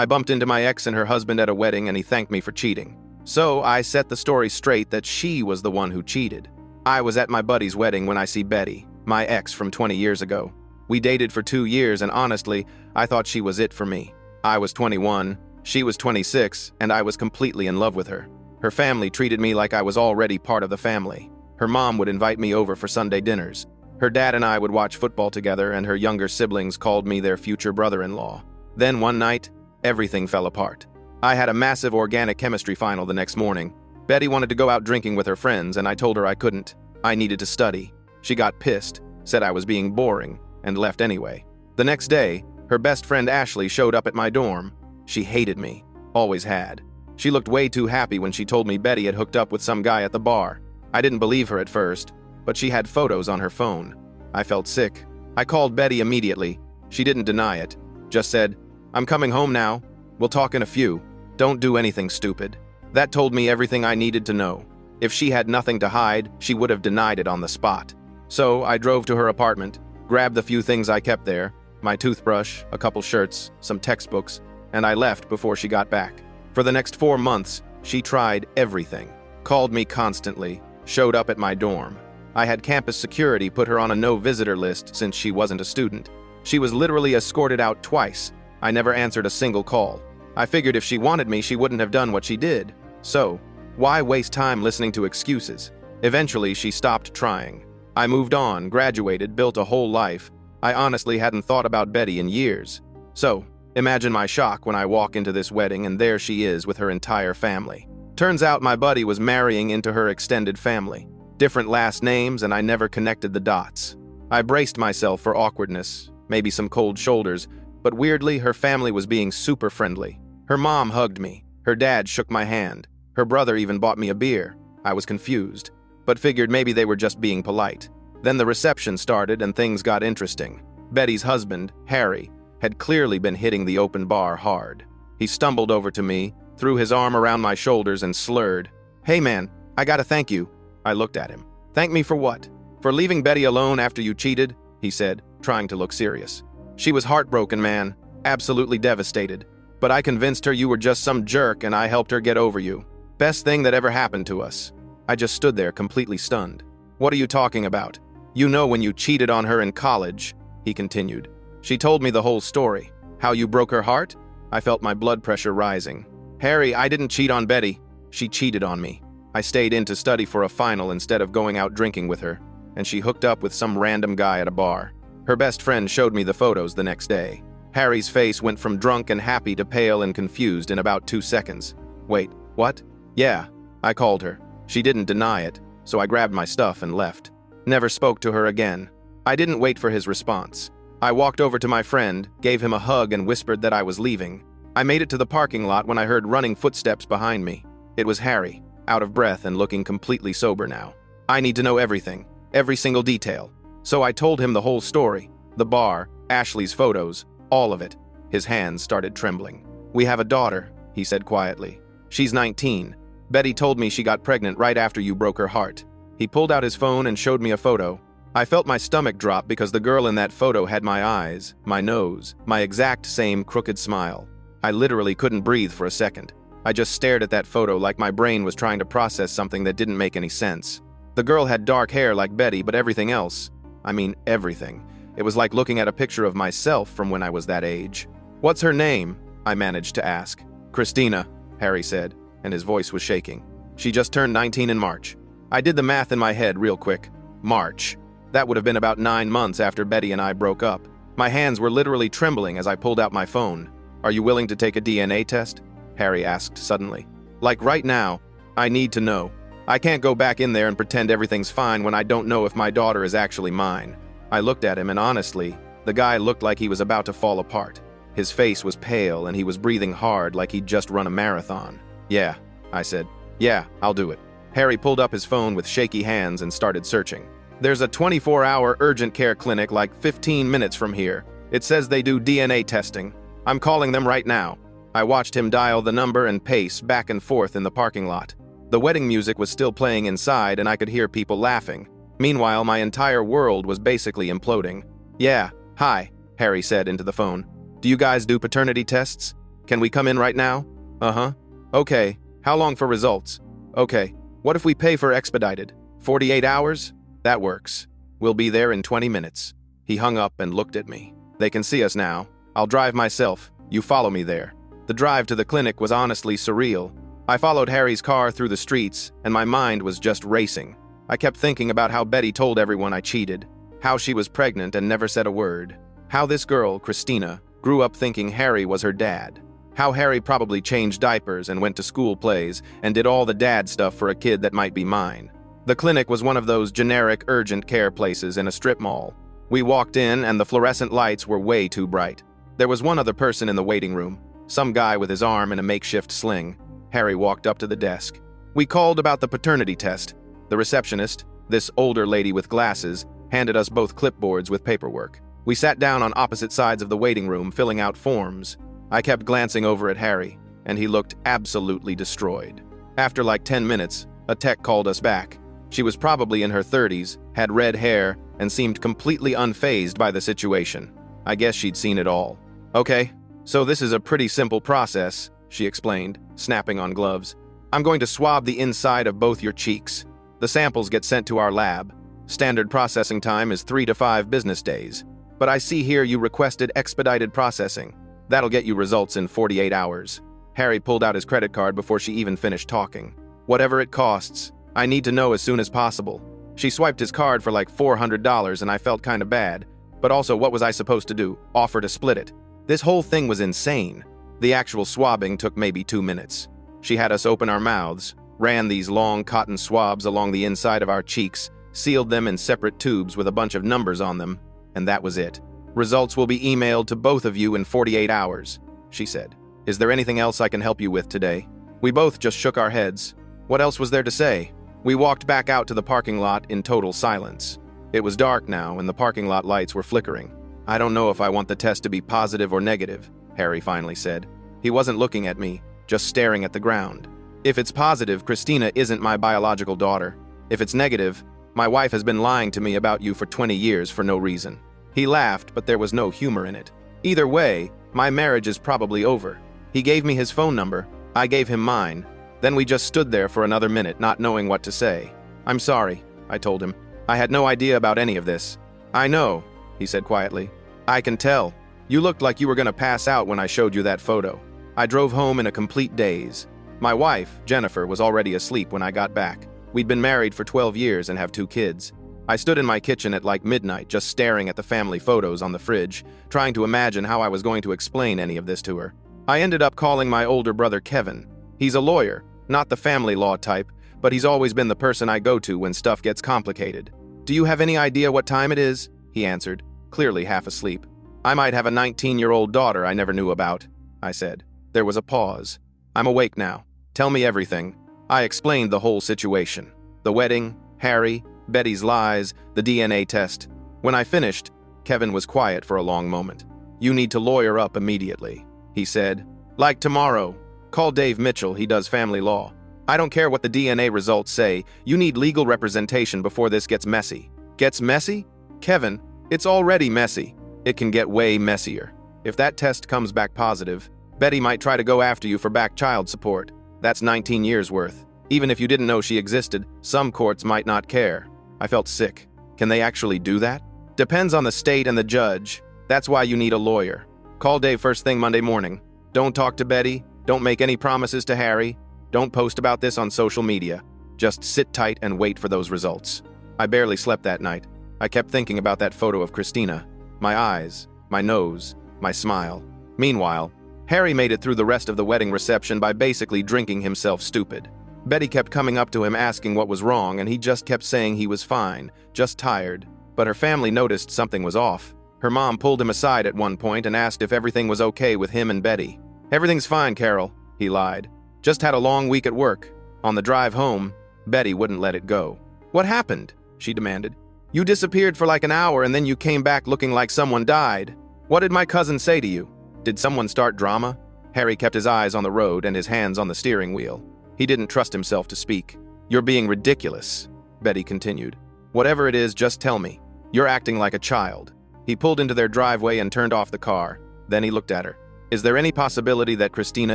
I bumped into my ex and her husband at a wedding and he thanked me for cheating. So I set the story straight that she was the one who cheated. I was at my buddy's wedding when I see Betty, my ex from 20 years ago. We dated for 2 years and honestly, I thought she was it for me. I was 21, she was 26, and I was completely in love with her. Her family treated me like I was already part of the family. Her mom would invite me over for Sunday dinners. Her dad and I would watch football together and her younger siblings called me their future brother-in-law. Then one night, everything fell apart. I had a massive organic chemistry final the next morning. Betty wanted to go out drinking with her friends and I told her I couldn't. I needed to study. She got pissed, said I was being boring, and left anyway. The next day, her best friend Ashley showed up at my dorm. She hated me. Always had. She looked way too happy when she told me Betty had hooked up with some guy at the bar. I didn't believe her at first, but she had photos on her phone. I felt sick. I called Betty immediately. She didn't deny it. Just said, "I'm coming home now. We'll talk in a few. Don't do anything stupid." That told me everything I needed to know. If she had nothing to hide, she would have denied it on the spot. So I drove to her apartment, grabbed the few things I kept there, my toothbrush, a couple shirts, some textbooks, and I left before she got back. For the next 4 months, she tried everything. Called me constantly, showed up at my dorm. I had campus security put her on a no-visitor list since she wasn't a student. She was literally escorted out twice. I never answered a single call. I figured if she wanted me, she wouldn't have done what she did. So, why waste time listening to excuses? Eventually, she stopped trying. I moved on, graduated, built a whole life. I honestly hadn't thought about Betty in years. So, imagine my shock when I walk into this wedding and there she is with her entire family. Turns out my buddy was marrying into her extended family. Different last names, and I never connected the dots. I braced myself for awkwardness, maybe some cold shoulders, but weirdly, her family was being super friendly. Her mom hugged me. Her dad shook my hand. Her brother even bought me a beer. I was confused, but figured maybe they were just being polite. Then the reception started and things got interesting. Betty's husband, Harry, had clearly been hitting the open bar hard. He stumbled over to me, threw his arm around my shoulders and slurred, "Hey man, I gotta thank you." I looked at him. "Thank me for what?" "For leaving Betty alone after you cheated," he said, trying to look serious. "She was heartbroken, man. Absolutely devastated. But I convinced her you were just some jerk and I helped her get over you. Best thing that ever happened to us." I just stood there completely stunned. "What are you talking about?" "You know when you cheated on her in college," he continued. "She told me the whole story. How you broke her heart?" I felt my blood pressure rising. "Harry, I didn't cheat on Betty. She cheated on me. I stayed in to study for a final instead of going out drinking with her, and she hooked up with some random guy at a bar." Her best friend showed me the photos the next day. Harry's face went from drunk and happy to pale and confused in about 2 seconds. "Wait, what?" "Yeah." I called her. She didn't deny it, so I grabbed my stuff and left. Never spoke to her again. I didn't wait for his response. I walked over to my friend, gave him a hug and whispered that I was leaving. I made it to the parking lot when I heard running footsteps behind me. It was Harry, out of breath and looking completely sober now. I need to know everything, every single detail. So I told him the whole story, the bar, Ashley's photos, all of it. His hands started trembling. "We have a daughter," he said quietly. "She's 19. Betty told me she got pregnant right after you broke her heart." He pulled out his phone and showed me a photo. I felt my stomach drop because the girl in that photo had my eyes, my nose, my exact same crooked smile. I literally couldn't breathe for a second. I just stared at that photo like my brain was trying to process something that didn't make any sense. The girl had dark hair like Betty, but everything else, I mean everything. It was like looking at a picture of myself from when I was that age. "What's her name?" I managed to ask. "Christina," Harry said, and his voice was shaking. "She just turned 19 in March." I did the math in my head real quick. March. That would have been about 9 months after Betty and I broke up. My hands were literally trembling as I pulled out my phone. "Are you willing to take a DNA test?" Harry asked suddenly. "Like right now, I need to know. I can't go back in there and pretend everything's fine when I don't know if my daughter is actually mine." I looked at him and honestly, the guy looked like he was about to fall apart. His face was pale and he was breathing hard like he'd just run a marathon. "Yeah," I said. "Yeah, I'll do it." Harry pulled up his phone with shaky hands and started searching. "There's a 24-hour urgent care clinic like 15 minutes from here. It says they do DNA testing. I'm calling them right now." I watched him dial the number and pace back and forth in the parking lot. The wedding music was still playing inside and I could hear people laughing. Meanwhile, my entire world was basically imploding. "Yeah, hi," Harry said into the phone. "Do you guys do paternity tests?" Can we come in right now? Uh-huh. Okay. How long for results? Okay. What if we pay for expedited? 48 hours? That works. We'll be there in 20 minutes. He hung up and looked at me. They can see us now. I'll drive myself. You follow me there. The drive to the clinic was honestly surreal. I followed Harry's car through the streets, and my mind was just racing. I kept thinking about how Betty told everyone I cheated, how she was pregnant and never said a word, how this girl, Christina, grew up thinking Harry was her dad, how Harry probably changed diapers and went to school plays and did all the dad stuff for a kid that might be mine. The clinic was one of those generic urgent care places in a strip mall. We walked in and the fluorescent lights were way too bright. There was one other person in the waiting room, some guy with his arm in a makeshift sling. Harry walked up to the desk. We called about the paternity test. The receptionist, this older lady with glasses, handed us both clipboards with paperwork. We sat down on opposite sides of the waiting room, filling out forms. I kept glancing over at Harry, and he looked absolutely destroyed. After like 10 minutes, a tech called us back. She was probably in her 30s, had red hair, and seemed completely unfazed by the situation. I guess she'd seen it all. Okay, so this is a pretty simple process, she explained, snapping on gloves. I'm going to swab the inside of both your cheeks. The samples get sent to our lab. Standard processing time is 3 to 5 business days. But I see here you requested expedited processing. That'll get you results in 48 hours. Harry pulled out his credit card before she even finished talking. Whatever it costs, I need to know as soon as possible. She swiped his card for like $400 and I felt kinda bad. But also, what was I supposed to do? Offer to split it? This whole thing was insane. The actual swabbing took maybe 2 minutes. She had us open our mouths, ran these long cotton swabs along the inside of our cheeks, sealed them in separate tubes with a bunch of numbers on them, and that was it. Results will be emailed to both of you in 48 hours, she said. Is there anything else I can help you with today? We both just shook our heads. What else was there to say? We walked back out to the parking lot in total silence. It was dark now, and the parking lot lights were flickering. I don't know if I want the test to be positive or negative, Harry finally said. He wasn't looking at me, just staring at the ground. If it's positive, Christina isn't my biological daughter. If it's negative, my wife has been lying to me about you for 20 years for no reason. He laughed, but there was no humor in it. Either way, my marriage is probably over. He gave me his phone number. I gave him mine. Then we just stood there for another minute, not knowing what to say. I'm sorry, I told him. I had no idea about any of this. I know, he said quietly. I can tell. You looked like you were going to pass out when I showed you that photo. I drove home in a complete daze. My wife, Jennifer, was already asleep when I got back. We'd been married for 12 years and have 2 kids. I stood in my kitchen at like midnight, just staring at the family photos on the fridge, trying to imagine how I was going to explain any of this to her. I ended up calling my older brother Kevin. He's a lawyer, not the family law type, but he's always been the person I go to when stuff gets complicated. Do you have any idea what time it is? He answered, clearly half asleep. I might have a 19-year-old daughter I never knew about, I said. There was a pause. I'm awake now. Tell me everything. I explained the whole situation. The wedding, Harry, Betty's lies, the DNA test. When I finished, Kevin was quiet for a long moment. You need to lawyer up immediately, he said. Like tomorrow. Call Dave Mitchell, he does family law. I don't care what the DNA results say, you need legal representation before this gets messy. Gets messy? Kevin, it's already messy. It can get way messier. If that test comes back positive, Betty might try to go after you for back child support. That's 19 years worth. Even if you didn't know she existed, some courts might not care. I felt sick. Can they actually do that? Depends on the state and the judge. That's why you need a lawyer. Call Dave first thing Monday morning. Don't talk to Betty. Don't make any promises to Harry. Don't post about this on social media. Just sit tight and wait for those results. I barely slept that night. I kept thinking about that photo of Christina. My eyes, my nose, my smile. Meanwhile, Harry made it through the rest of the wedding reception by basically drinking himself stupid. Betty kept coming up to him asking what was wrong, and he just kept saying he was fine, just tired. But her family noticed something was off. Her mom pulled him aside at one point and asked if everything was okay with him and Betty. Everything's fine, Carol, he lied. Just had a long week at work. On the drive home, Betty wouldn't let it go. What happened? She demanded. You disappeared for like an hour and then you came back looking like someone died. What did my cousin say to you? Did someone start drama? Harry kept his eyes on the road and his hands on the steering wheel. He didn't trust himself to speak. You're being ridiculous, Betty continued. Whatever it is, just tell me. You're acting like a child. He pulled into their driveway and turned off the car. Then he looked at her. Is there any possibility that Christina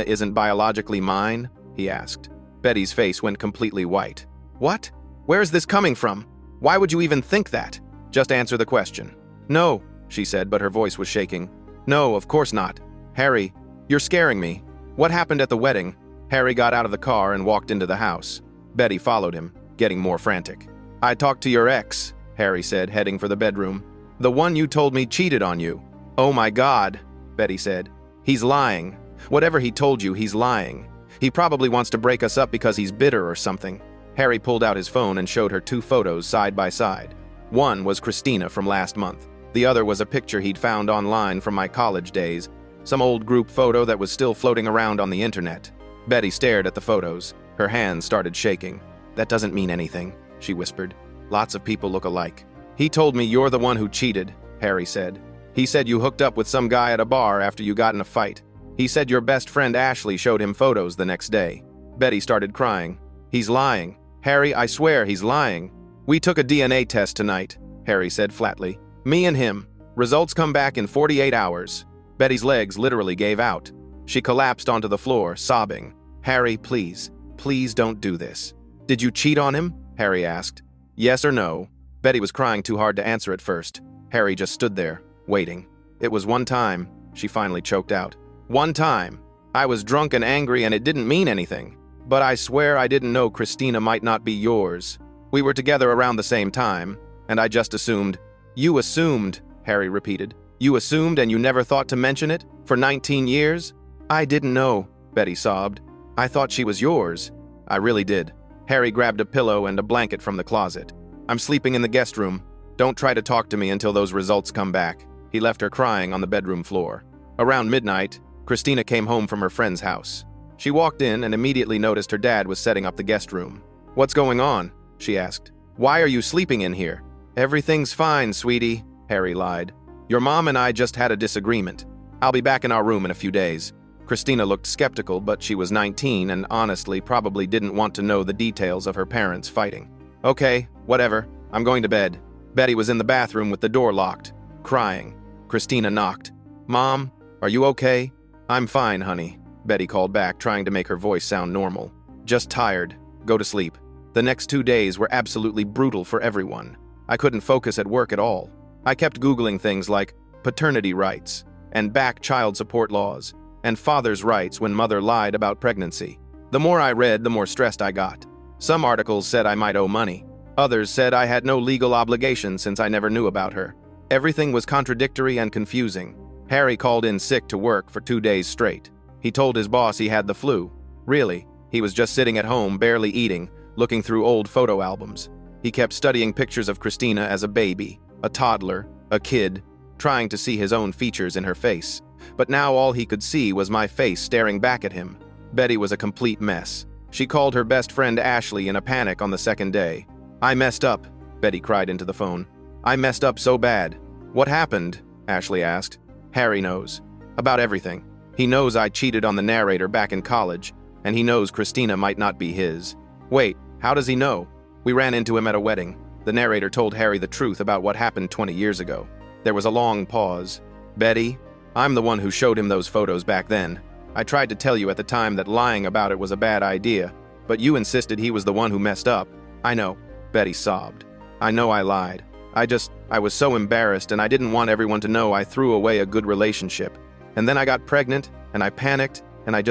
isn't biologically mine? He asked. Betty's face went completely white. What? Where is this coming from? Why would you even think that? Just answer the question. No, she said, but her voice was shaking. No, of course not. Harry, you're scaring me. What happened at the wedding? Harry got out of the car and walked into the house. Betty followed him, getting more frantic. I talked to your ex, Harry said, heading for the bedroom. The one you told me cheated on you. Oh my God, Betty said. He's lying. Whatever he told you, he's lying. He probably wants to break us up because he's bitter or something. Harry pulled out his phone and showed her 2 photos side by side. One was Christina from last month. The other was a picture he'd found online from my college days, some old group photo that was still floating around on the internet. Betty stared at the photos. Her hands started shaking. That doesn't mean anything, she whispered. Lots of people look alike. He told me you're the one who cheated, Harry said. He said you hooked up with some guy at a bar after you got in a fight. He said your best friend Ashley showed him photos the next day. Betty started crying. He's lying. Harry, I swear he's lying. We took a DNA test tonight, Harry said flatly. Me and him. Results come back in 48 hours. Betty's legs literally gave out. She collapsed onto the floor, sobbing. Harry, please, please don't do this. Did you cheat on him? Harry asked. Yes or no? Betty was crying too hard to answer at first. Harry just stood there, waiting. It was one time, she finally choked out. One time. I was drunk and angry and it didn't mean anything. But I swear I didn't know Christina might not be yours. We were together around the same time, and I just assumed. You assumed, Harry repeated. You assumed and you never thought to mention it? For 19 years? I didn't know, Betty sobbed. I thought she was yours. I really did. Harry grabbed a pillow and a blanket from the closet. I'm sleeping in the guest room. Don't try to talk to me until those results come back. He left her crying on the bedroom floor. Around midnight, Christina came home from her friend's house. She walked in and immediately noticed her dad was setting up the guest room. What's going on? She asked. Why are you sleeping in here? Everything's fine, sweetie, Harry lied. Your mom and I just had a disagreement. I'll be back in our room in a few days. Christina looked skeptical, but she was 19 and honestly probably didn't want to know the details of her parents fighting. Okay, whatever. I'm going to bed. Betty was in the bathroom with the door locked, crying. Christina knocked. Mom, are you okay? I'm fine, honey, Betty called back, trying to make her voice sound normal. Just tired. Go to sleep. The next 2 days were absolutely brutal for everyone. I couldn't focus at work at all. I kept Googling things like paternity rights and back child support laws and father's rights when mother lied about pregnancy. The more I read, the more stressed I got. Some articles said I might owe money. Others said I had no legal obligation since I never knew about her. Everything was contradictory and confusing. Harry called in sick to work for 2 days straight. He told his boss he had the flu. Really, he was just sitting at home, barely eating, looking through old photo albums. He kept studying pictures of Christina as a baby, a toddler, a kid, trying to see his own features in her face. But now all he could see was my face staring back at him. Betty was a complete mess. She called her best friend Ashley in a panic on the second day. I messed up, Betty cried into the phone. I messed up so bad. What happened? Ashley asked. Harry knows. About everything. He knows I cheated on the narrator back in college, and he knows Christina might not be his. Wait, how does he know? We ran into him at a wedding. The narrator told Harry the truth about what happened 20 years ago. There was a long pause. Betty, I'm the one who showed him those photos back then. I tried to tell you at the time that lying about it was a bad idea, but you insisted he was the one who messed up. I know, Betty sobbed. I know I lied. I was so embarrassed and I didn't want everyone to know I threw away a good relationship. And then I got pregnant and I panicked and I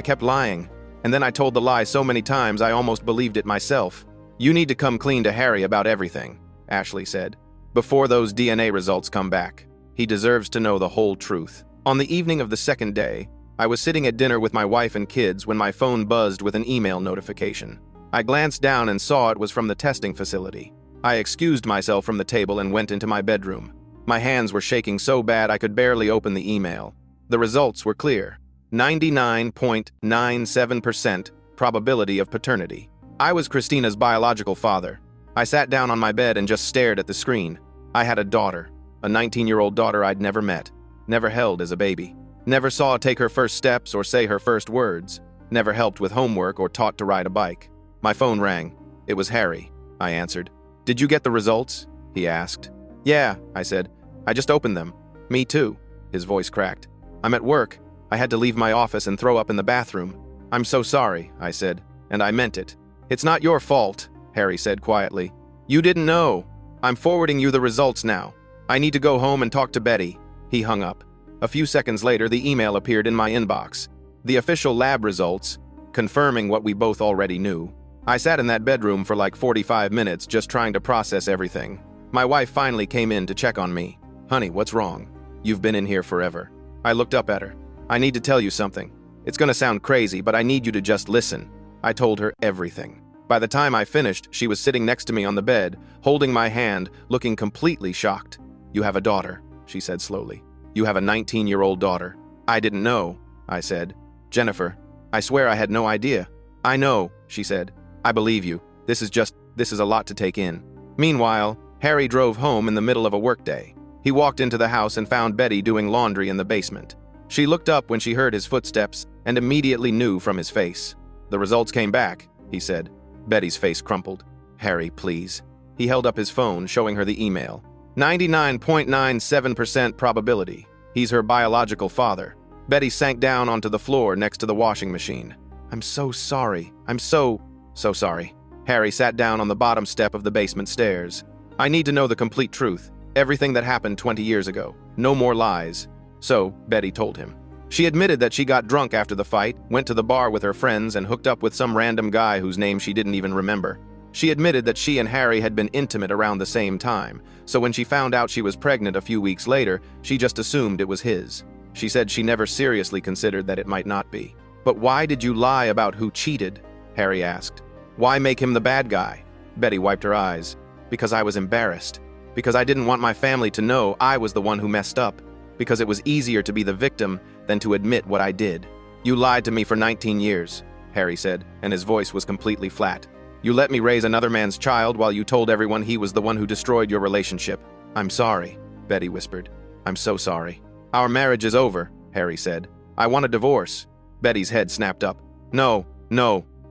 kept lying. And then I told the lie so many times I almost believed it myself. You need to come clean to Harry about everything, Ashley said, before those DNA results come back. He deserves to know the whole truth. On the evening of the second day, I was sitting at dinner with my wife and kids when my phone buzzed with an email notification. I glanced down and saw it was from the testing facility. I excused myself from the table and went into my bedroom. My hands were shaking so bad I could barely open the email. The results were clear. 99.97% probability of paternity. I was Christina's biological father. I sat down on my bed and just stared at the screen. I had a daughter, a 19-year-old daughter I'd never met, never held as a baby, never saw take her first steps or say her first words, never helped with homework or taught to ride a bike. My phone rang. It was Harry, I answered. Did you get the results? He asked. Yeah, I said. I just opened them. Me too. His voice cracked. I'm at work. I had to leave my office and throw up in the bathroom. I'm so sorry, I said, and I meant it. It's not your fault, Harry said quietly. You didn't know. I'm forwarding you the results now. I need to go home and talk to Betty. He hung up. A few seconds later, the email appeared in my inbox. The official lab results, confirming what we both already knew. I sat in that bedroom for like 45 minutes just trying to process everything. My wife finally came in to check on me. Honey, what's wrong? You've been in here forever. I looked up at her. I need to tell you something. It's gonna sound crazy, but I need you to just listen. I told her everything. By the time I finished, she was sitting next to me on the bed, holding my hand, looking completely shocked. You have a daughter, she said slowly. You have a 19-year-old daughter. I didn't know, I said. Jennifer, I swear I had no idea. I know, she said. I believe you. This is a lot to take in. Meanwhile, Harry drove home in the middle of a workday. He walked into the house and found Betty doing laundry in the basement. She looked up when she heard his footsteps and immediately knew from his face. The results came back, he said. Betty's face crumpled. Harry, please. He held up his phone, showing her the email. 99.97% probability. He's her biological father. Betty sank down onto the floor next to the washing machine. I'm so sorry. I'm so sorry. Harry sat down on the bottom step of the basement stairs. I need to know the complete truth. Everything that happened 20 years ago. No more lies. So, Betty told him. She admitted that she got drunk after the fight, went to the bar with her friends, and hooked up with some random guy whose name she didn't even remember. She admitted that she and Harry had been intimate around the same time, so when she found out she was pregnant a few weeks later, she just assumed it was his. She said she never seriously considered that it might not be. But why did you lie about who cheated? Harry asked. Why make him the bad guy? Betty wiped her eyes. Because I was embarrassed. Because I didn't want my family to know I was the one who messed up. Because it was easier to be the victim than to admit what I did. You lied to me for 19 years, Harry said, and his voice was completely flat. You let me raise another man's child while you told everyone he was the one who destroyed your relationship. I'm sorry, Betty whispered. I'm so sorry. Our marriage is over, Harry said. I want a divorce. Betty's head snapped up. No.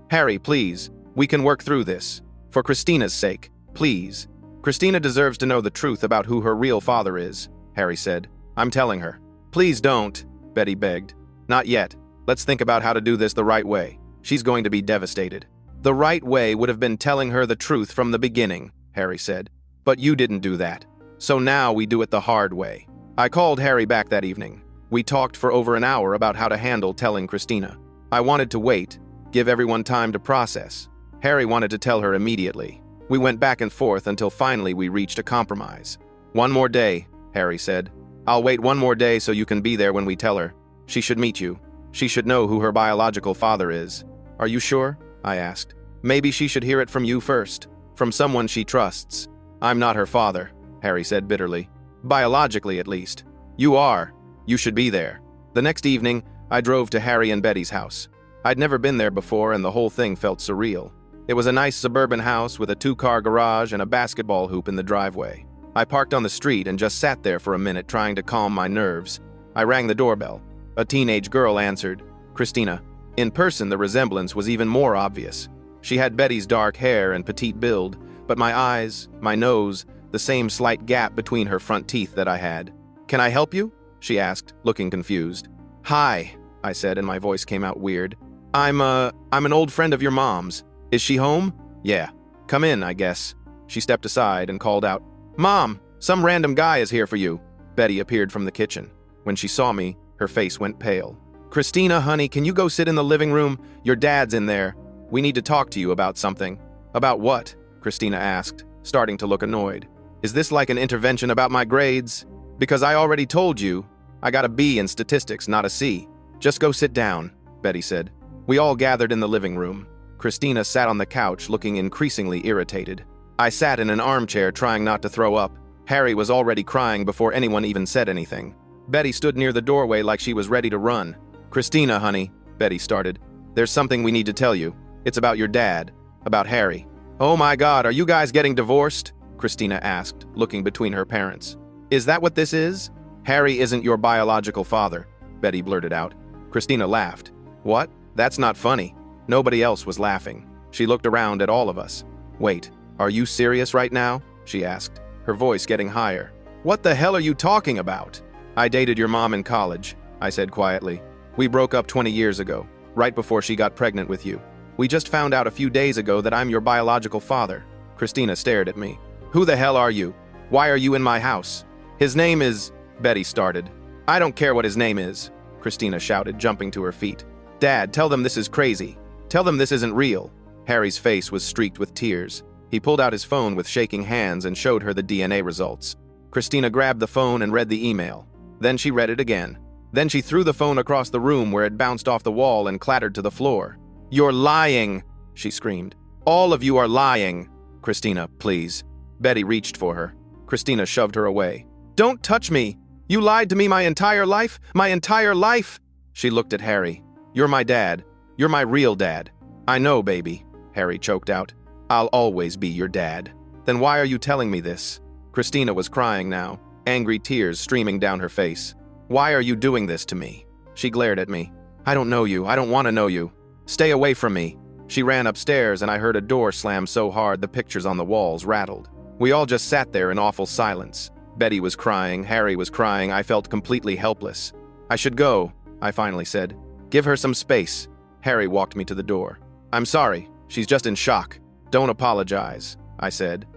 Harry, please. We can work through this. For Christina's sake, please. Christina deserves to know the truth about who her real father is, Harry said. I'm telling her. Please don't, Betty begged. Not yet. Let's think about how to do this the right way. She's going to be devastated. The right way would have been telling her the truth from the beginning, Harry said. But you didn't do that. So now we do it the hard way. I called Harry back that evening. We talked for over an hour about how to handle telling Christina. I wanted to wait, give everyone time to process. Harry wanted to tell her immediately. We went back and forth until finally we reached a compromise. One more day, Harry said. I'll wait one more day so you can be there when we tell her. She should meet you. She should know who her biological father is. Are you sure? I asked. Maybe she should hear it from you first, from someone she trusts. I'm not her father, Harry said bitterly. Biologically, at least. You are. You should be there. The next evening, I drove to Harry and Betty's house. I'd never been there before and the whole thing felt surreal. It was a nice suburban house with a 2-car garage and a basketball hoop in the driveway. I parked on the street and just sat there for a minute trying to calm my nerves. I rang the doorbell. A teenage girl answered. Christina. In person, the resemblance was even more obvious. She had Betty's dark hair and petite build, but my eyes, my nose, the same slight gap between her front teeth that I had. Can I help you? She asked, looking confused. Hi, I said, and my voice came out weird. I'm an old friend of your mom's. Is she home? Yeah. Come in, I guess. She stepped aside and called out, Mom, some random guy is here for you. Betty appeared from the kitchen. When she saw me, her face went pale. Christina, honey, can you go sit in the living room? Your dad's in there. We need to talk to you about something. About what? Christina asked, starting to look annoyed. Is this like an intervention about my grades? Because I already told you. I got a B in statistics, not a C. Just go sit down, Betty said. We all gathered in the living room. Christina sat on the couch, looking increasingly irritated. I sat in an armchair, trying not to throw up. Harry was already crying before anyone even said anything. Betty stood near the doorway like she was ready to run. Christina, honey, Betty started. There's something we need to tell you. It's about your dad. About Harry. Oh my God, are you guys getting divorced? Christina asked, looking between her parents. Is that what this is? Harry isn't your biological father, Betty blurted out. Christina laughed. What? That's not funny. Nobody else was laughing. She looked around at all of us. Wait, are you serious right now? She asked, her voice getting higher. What the hell are you talking about? I dated your mom in college, I said quietly. We broke up 20 years ago, right before she got pregnant with you. We just found out a few days ago that I'm your biological father." Christina stared at me. "Who the hell are you? Why are you in my house?" "His name is—" Betty started. "I don't care what his name is," Christina shouted, jumping to her feet. "Dad, tell them this is crazy. Tell them this isn't real." Harry's face was streaked with tears. He pulled out his phone with shaking hands and showed her the DNA results. Christina grabbed the phone and read the email. Then she read it again. Then she threw the phone across the room where it bounced off the wall and clattered to the floor. "You're lying!" she screamed. "All of you are lying!" "Christina, please." Betty reached for her. Christina shoved her away. "Don't touch me! You lied to me my entire life! My entire life!" She looked at Harry. "You're my dad. You're my real dad." "I know, baby," Harry choked out. "I'll always be your dad." "Then why are you telling me this?" Christina was crying now, angry tears streaming down her face. "Why are you doing this to me?" She glared at me. "I don't know you. I don't want to know you. Stay away from me." She ran upstairs and I heard a door slam so hard the pictures on the walls rattled. We all just sat there in awful silence. Betty was crying, Harry was crying, I felt completely helpless. "I should go," I finally said. "Give her some space." Harry walked me to the door. "I'm sorry, she's just in shock." "Don't apologize," I said.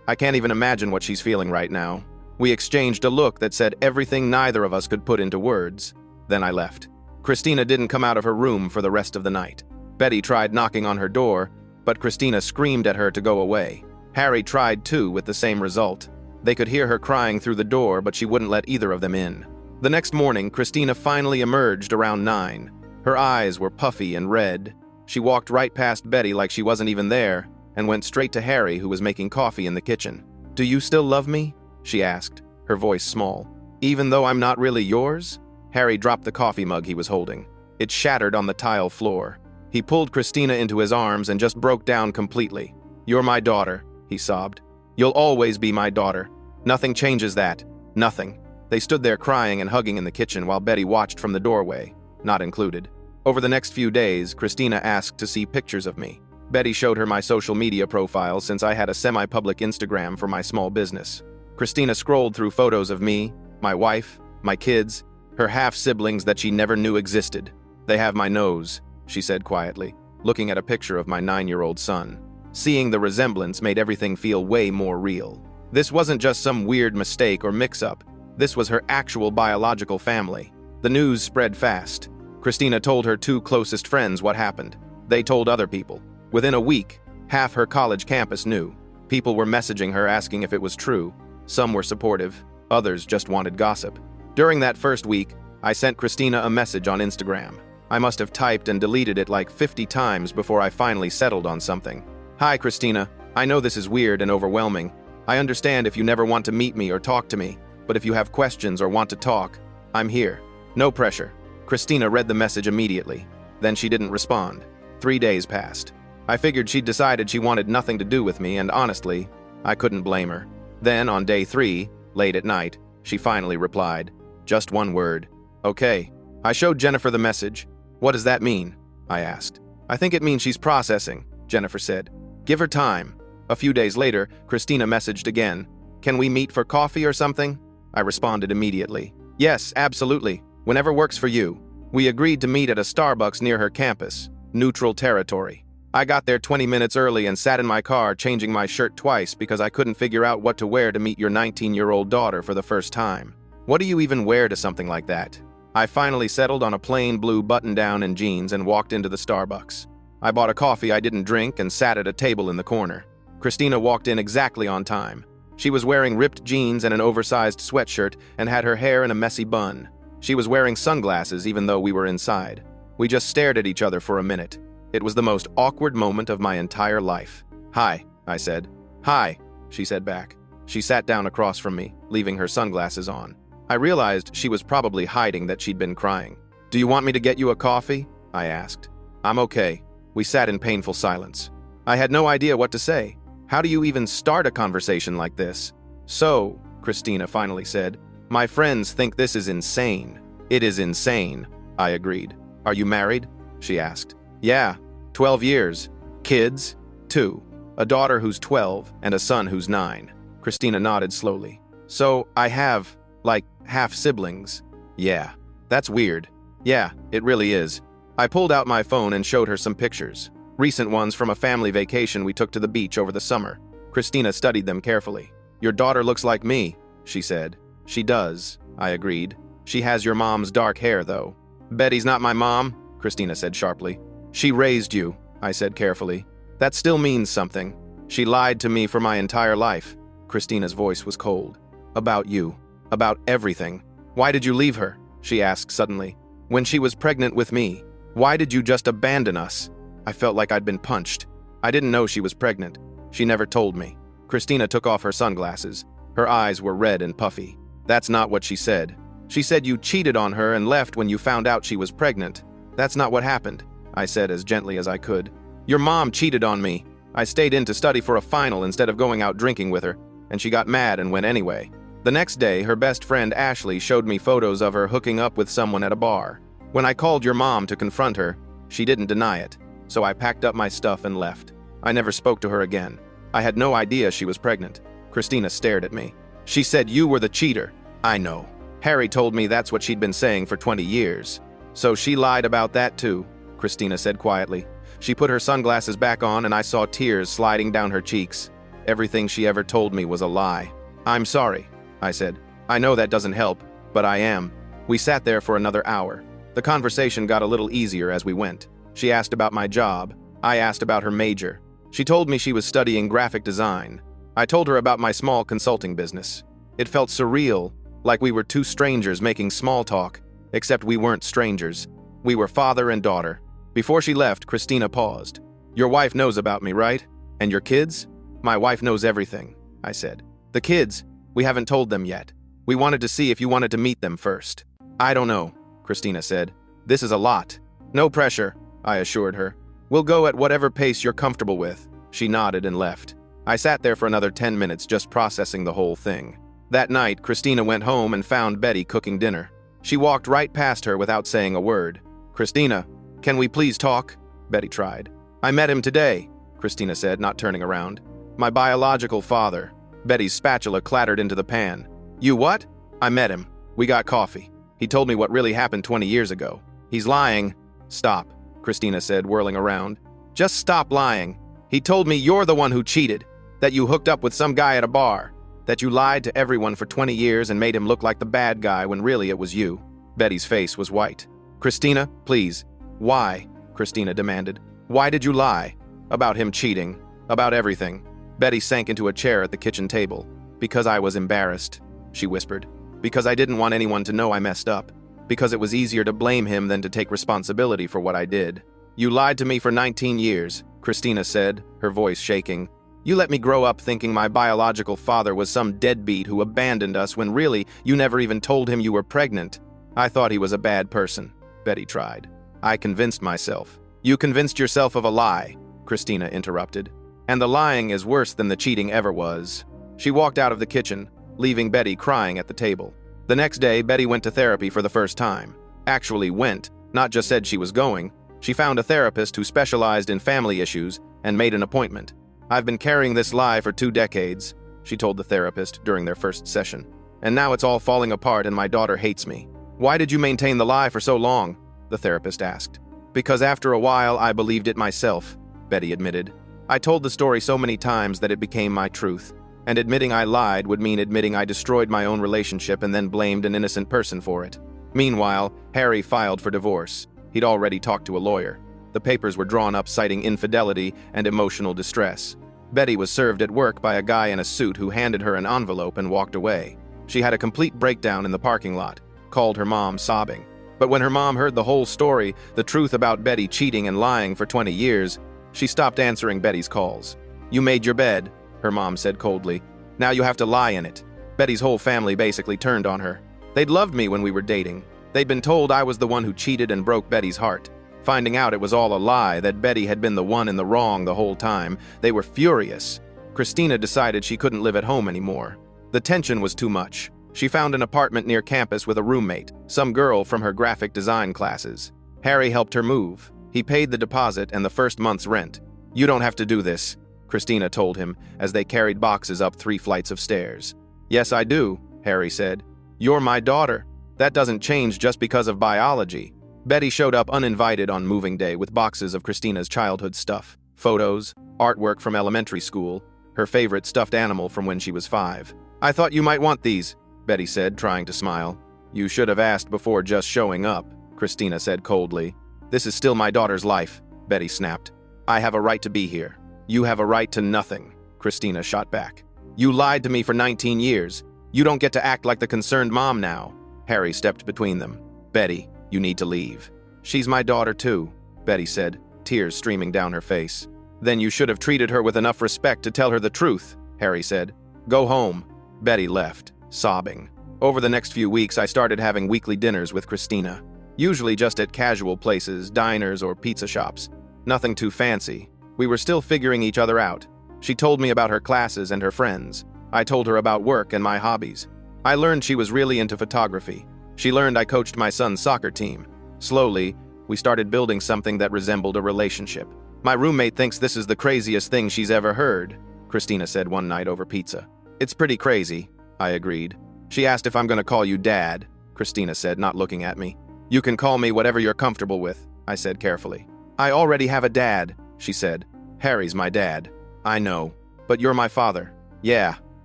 I can't even imagine what she's feeling right now." We exchanged a look that said everything neither of us could put into words. Then I left. Christina didn't come out of her room for the rest of the night. Betty tried knocking on her door, but Christina screamed at her to go away. Harry tried too, with the same result. They could hear her crying through the door, but she wouldn't let either of them in. The next morning, Christina finally emerged around 9. Her eyes were puffy and red. She walked right past Betty like she wasn't even there, and went straight to Harry, who was making coffee in the kitchen. "Do you still love me?" she asked, her voice small. "Even though I'm not really yours?" Harry dropped the coffee mug he was holding. It shattered on the tile floor. He pulled Christina into his arms and just broke down completely. "You're my daughter," he sobbed. "You'll always be my daughter. Nothing changes that. Nothing." They stood there crying and hugging in the kitchen while Betty watched from the doorway, not included. Over the next few days, Christina asked to see pictures of me. Betty showed her my social media profile since I had a semi-public Instagram for my small business. Christina scrolled through photos of me, my wife, my kids, her half-siblings that she never knew existed. "They have my nose," she said quietly, looking at a picture of my 9-year-old son. Seeing the resemblance made everything feel way more real. This wasn't just some weird mistake or mix-up. This was her actual biological family. The news spread fast. Christina told her 2 closest friends what happened. They told other people. Within a week, half her college campus knew. People were messaging her asking if it was true. Some were supportive, others just wanted gossip. During that first week, I sent Christina a message on Instagram. I must have typed and deleted it like 50 times before I finally settled on something. "Hi, Christina. I know this is weird and overwhelming. I understand if you never want to meet me or talk to me, but if you have questions or want to talk, I'm here. No pressure." Christina read the message immediately. Then she didn't respond. 3 days passed. I figured she'd decided she wanted nothing to do with me, and honestly, I couldn't blame her. Then, on day 3, late at night, she finally replied. Just one word. "Okay." I showed Jennifer the message. "What does that mean?" I asked. "I think it means she's processing," Jennifer said. "Give her time." A few days later, Christina messaged again. "Can we meet for coffee or something?" I responded immediately. "Yes, absolutely. Whenever works for you." We agreed to meet at a Starbucks near her campus, neutral territory. I got there 20 minutes early and sat in my car changing my shirt twice because I couldn't figure out what to wear to meet your 19-year-old daughter for the first time. What do you even wear to something like that? I finally settled on a plain blue button-down and jeans and walked into the Starbucks. I bought a coffee I didn't drink and sat at a table in the corner. Christina walked in exactly on time. She was wearing ripped jeans and an oversized sweatshirt and had her hair in a messy bun. She was wearing sunglasses even though we were inside. We just stared at each other for a minute. It was the most awkward moment of my entire life. "Hi," I said. "Hi," she said back. She sat down across from me, leaving her sunglasses on. I realized she was probably hiding that she'd been crying. "Do you want me to get you a coffee?" I asked. "I'm okay." We sat in painful silence. I had no idea what to say. How do you even start a conversation like this? "So," Christina finally said, "my friends think this is insane." "It is insane," I agreed. "Are you married?" she asked. "Yeah, 12 years. Kids? 2. A daughter who's 12 and a son who's 9. Christina nodded slowly. "So, I have, like, half-siblings." "Yeah, that's weird." Yeah, it really is. I pulled out my phone and showed her some pictures. Recent ones from a family vacation we took to the beach over the summer. Christina studied them carefully. Your daughter looks like me, she said. She does, I agreed. She has your mom's dark hair, though. Betty's not my mom, Christina said sharply. She raised you, I said carefully. That still means something. She lied to me for my entire life. Christina's voice was cold. About you. About everything. Why did you leave her? She asked suddenly. When she was pregnant with me. Why did you just abandon us? I felt like I'd been punched. I didn't know she was pregnant. She never told me. Christina took off her sunglasses. Her eyes were red and puffy. That's not what she said. She said you cheated on her and left when you found out she was pregnant. That's not what happened, I said as gently as I could. Your mom cheated on me. I stayed in to study for a final instead of going out drinking with her, and she got mad and went anyway. The next day, her best friend Ashley showed me photos of her hooking up with someone at a bar. When I called your mom to confront her, she didn't deny it, so I packed up my stuff and left. I never spoke to her again. I had no idea she was pregnant. Christina stared at me. She said you were the cheater. I know. Harry told me that's what she'd been saying for 20 years. So she lied about that too, Christina said quietly. She put her sunglasses back on and I saw tears sliding down her cheeks. Everything she ever told me was a lie. I'm sorry, I said. I know that doesn't help, but I am. We sat there for another hour. The conversation got a little easier as we went. She asked about my job. I asked about her major. She told me she was studying graphic design. I told her about my small consulting business. It felt surreal, like we were two strangers making small talk, except we weren't strangers. We were father and daughter. Before she left, Christina paused. Your wife knows about me, right? And your kids? My wife knows everything, I said. The kids, we haven't told them yet. We wanted to see if you wanted to meet them first. I don't know, Christina said. This is a lot. No pressure, I assured her. We'll go at whatever pace you're comfortable with. She nodded and left. I sat there for another 10 minutes just processing the whole thing. That night, Christina went home and found Betty cooking dinner. She walked right past her without saying a word. Christina, can we please talk? Betty tried. I met him today, Christina said, not turning around. My biological father. Betty's spatula clattered into the pan. You what? I met him. We got coffee. He told me what really happened 20 years ago. He's lying. Stop, Christina said, whirling around. Just stop lying. He told me you're the one who cheated, that you hooked up with some guy at a bar, that you lied to everyone for 20 years and made him look like the bad guy when really it was you. Betty's face was white. Christina, please. Why? Christina demanded. Why did you lie? About him cheating. About everything. Betty sank into a chair at the kitchen table. Because I was embarrassed, she whispered. Because I didn't want anyone to know I messed up. Because it was easier to blame him than to take responsibility for what I did. You lied to me for 19 years, Christina said, her voice shaking. You let me grow up thinking my biological father was some deadbeat who abandoned us when really you never even told him you were pregnant. I thought he was a bad person, Betty tried. I convinced myself. You convinced yourself of a lie, Christina interrupted. And the lying is worse than the cheating ever was. She walked out of the kitchen, leaving Betty crying at the table. The next day, Betty went to therapy for the first time. Actually went, not just said she was going. She found a therapist who specialized in family issues and made an appointment. I've been carrying this lie for 2 decades, she told the therapist during their first session. And now it's all falling apart and my daughter hates me. Why did you maintain the lie for so long? The therapist asked. Because after a while I believed it myself, Betty admitted. I told the story so many times that it became my truth. And admitting I lied would mean admitting I destroyed my own relationship and then blamed an innocent person for it. Meanwhile, Harry filed for divorce. He'd already talked to a lawyer. The papers were drawn up citing infidelity and emotional distress. Betty was served at work by a guy in a suit who handed her an envelope and walked away. She had a complete breakdown in the parking lot, called her mom sobbing. But when her mom heard the whole story, the truth about Betty cheating and lying for 20 years, she stopped answering Betty's calls. You made your bed, her mom said coldly. Now you have to lie in it. Betty's whole family basically turned on her. They'd loved me when we were dating. They'd been told I was the one who cheated and broke Betty's heart. Finding out it was all a lie, that Betty had been the one in the wrong the whole time, they were furious. Christina decided she couldn't live at home anymore. The tension was too much. She found an apartment near campus with a roommate, some girl from her graphic design classes. Harry helped her move. He paid the deposit and the first month's rent. You don't have to do this, Christina told him as they carried boxes up 3 flights of stairs. Yes, I do, Harry said. You're my daughter. That doesn't change just because of biology. Betty showed up uninvited on moving day with boxes of Christina's childhood stuff, photos, artwork from elementary school, her favorite stuffed animal from when she was 5. "I thought you might want these," Betty said, trying to smile. "You should have asked before just showing up," Christina said coldly. "This is still my daughter's life," Betty snapped. "I have a right to be here." "You have a right to nothing," Christina shot back. "You lied to me for 19 years. You don't get to act like the concerned mom now." Harry stepped between them. "Betty, you need to leave." "She's my daughter too," Betty said, tears streaming down her face. "Then you should have treated her with enough respect to tell her the truth," Harry said. "Go home." Betty left, sobbing. Over the next few weeks, I started having weekly dinners with Christina, usually just at casual places, diners or pizza shops. Nothing too fancy. We were still figuring each other out. She told me about her classes and her friends. I told her about work and my hobbies. I learned she was really into photography. She learned I coached my son's soccer team. Slowly, we started building something that resembled a relationship. "My roommate thinks this is the craziest thing she's ever heard," Christina said one night over pizza. "It's pretty crazy," I agreed. "She asked if I'm going to call you Dad," Christina said, not looking at me. "You can call me whatever you're comfortable with," I said carefully. "I already have a dad," she said. "Harry's my dad." "I know, but you're my father." "Yeah,"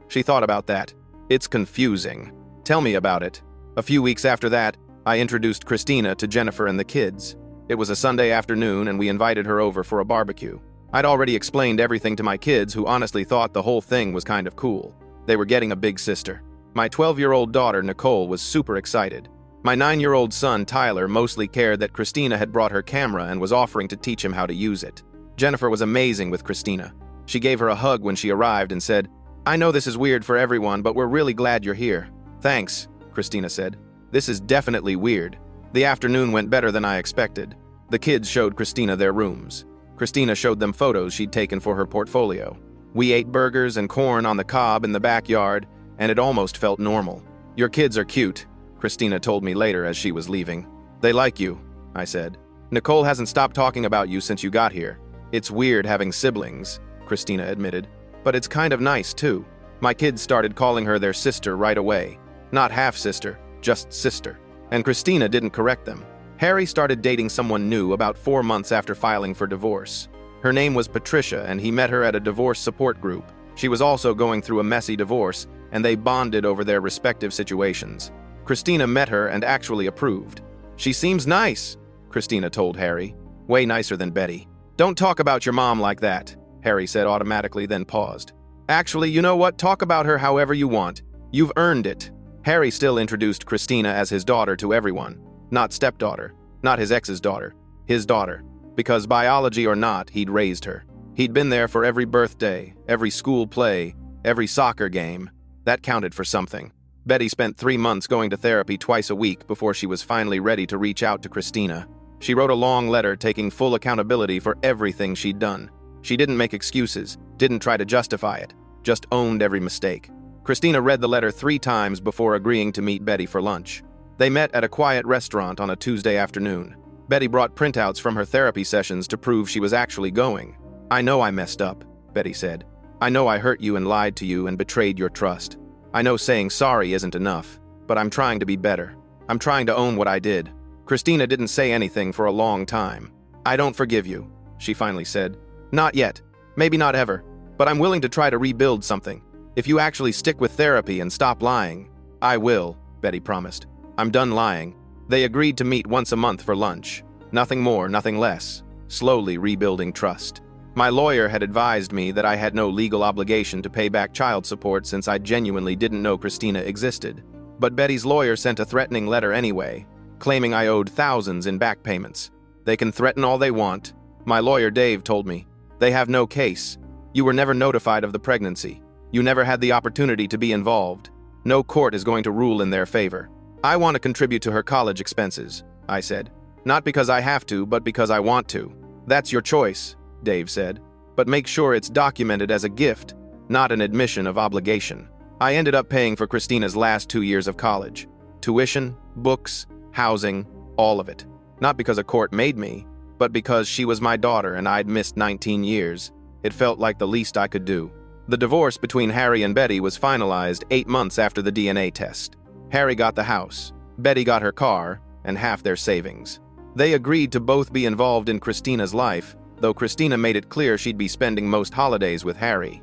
she thought about that. "It's confusing. Tell me about it." A few weeks after that, I introduced Christina to Jennifer and the kids. It was a Sunday afternoon and we invited her over for a barbecue. I'd already explained everything to my kids, who honestly thought the whole thing was kind of cool. They were getting a big sister. My 12-year-old daughter, Nicole, was super excited. My 9-year-old son, Tyler, mostly cared that Christina had brought her camera and was offering to teach him how to use it. Jennifer was amazing with Christina. She gave her a hug when she arrived and said, "I know this is weird for everyone, but we're really glad you're here." "Thanks," Christina said. "This is definitely weird." The afternoon went better than I expected. The kids showed Christina their rooms. Christina showed them photos she'd taken for her portfolio. We ate burgers and corn on the cob in the backyard, and it almost felt normal. "Your kids are cute," Christina told me later as she was leaving. "They like you," I said. "Nicole hasn't stopped talking about you since you got here." "It's weird having siblings," Christina admitted. "But it's kind of nice, too." My kids started calling her their sister right away. Not half-sister, just sister. And Christina didn't correct them. Harry started dating someone new about 4 months after filing for divorce. Her name was Patricia, and he met her at a divorce support group. She was also going through a messy divorce, and they bonded over their respective situations. Christina met her and actually approved. "She seems nice," Christina told Harry. "Way nicer than Betty." "Don't talk about your mom like that," Harry said automatically, then paused. "Actually, you know what? Talk about her however you want. You've earned it." Harry still introduced Christina as his daughter to everyone. Not stepdaughter, not his ex's daughter, his daughter. Because biology or not, he'd raised her. He'd been there for every birthday, every school play, every soccer game. That counted for something. Betty spent 3 months going to therapy twice a week before she was finally ready to reach out to Christina. She wrote a long letter taking full accountability for everything she'd done. She didn't make excuses, didn't try to justify it, just owned every mistake. Christina read the letter 3 times before agreeing to meet Betty for lunch. They met at a quiet restaurant on a Tuesday afternoon. Betty brought printouts from her therapy sessions to prove she was actually going. "I know I messed up," Betty said. "I know I hurt you and lied to you and betrayed your trust. I know saying sorry isn't enough, but I'm trying to be better. I'm trying to own what I did." Christina didn't say anything for a long time. "I don't forgive you," she finally said. "Not yet. Maybe not ever. But I'm willing to try to rebuild something. If you actually stick with therapy and stop lying." "I will," Betty promised. "I'm done lying." They agreed to meet once a month for lunch. Nothing more, nothing less. Slowly rebuilding trust. My lawyer had advised me that I had no legal obligation to pay back child support since I genuinely didn't know Christina existed. But Betty's lawyer sent a threatening letter anyway, claiming I owed thousands in back payments. "They can threaten all they want," my lawyer Dave told me. "They have no case. You were never notified of the pregnancy. You never had the opportunity to be involved. No court is going to rule in their favor." "I want to contribute to her college expenses," I said. "Not because I have to, but because I want to." "That's your choice," Dave said. "But make sure it's documented as a gift, not an admission of obligation." I ended up paying for Christina's last 2 years of college. Tuition, books, housing, all of it. Not because a court made me, but because she was my daughter and I'd missed 19 years. It felt like the least I could do. The divorce between Harry and Betty was finalized 8 months after the DNA test. Harry got the house, Betty got her car, and half their savings. They agreed to both be involved in Christina's life, though Christina made it clear she'd be spending most holidays with Harry.